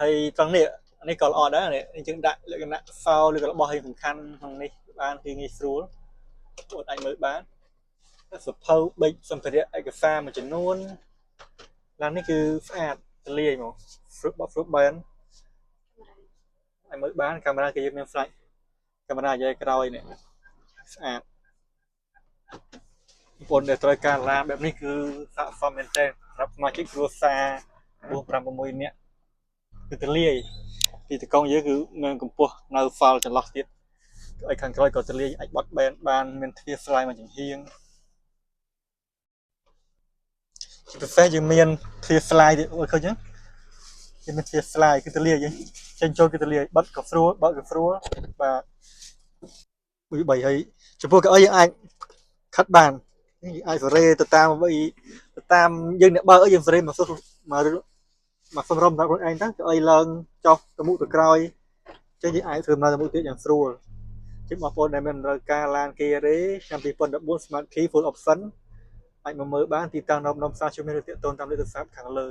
ហើយត្រង់នេះនេះក៏ល្អដែរនេះយើងដាក់លក្ខណៈ file ឬក៏របស់សំខាន់ក្នុងនេះបានគឺងាយស្រួលបងអាចមើលបានសភៅប៊ិចសម្ភារៈឯកសារមួយចំនួនឡាននេះគឺស្អាតទលាយហ្មង fruit band អាចមើលបានកាមេរ៉ាគេមាន flash កាមេរ៉ានិយាយក្រោយនេះស្អាតបងប្អូនដែលត្រូវការឡានបែបនេះគឺស័ក្តិសមមែនទែនសម្រាប់សមាជិកគ្រួសារ4 5 6នាក់គឺទលាយទីតកង់យើងគឺមានកម្ពស់នៅ file ចន្លោះទៀតឲ្យខាងក្រោយក៏ទលាយអាចបត់បែនបានមានទ្វារ slide មកចំហៀងជាពិសេសយើងមានទ្វារ slide ទៀតឃើញទេគេមានទ្វារ slide គឺទលាយយើងចេញចូលគឺទលាយបិទក៏ស្រួលបើកក៏ស្រួលបាទមួយ3ហើយចំពោះកៅអីយើងអាចខាត់បានអាចសេរីទៅតាមយើងអ្នកបើកយើងសេរីមកសុំមកសម្រាប់ខ្លួនឯងទៅកៅអីឡើងចុះទៅមុខទៅក្រោយចឹងយើងអាចធ្វើមកទៅមុខទៀតយ៉ាងស្រួលជាបងប្អូនដែលមានតម្រូវការឡាន Kia Ray ឆ្នាំ2014 Smart Key Full Option អាចមកមើលបានទីតាំងនៅភ្នំសាជួមានឬទាក់ទងតាមលេខទូរស័ព្ទខាងលើ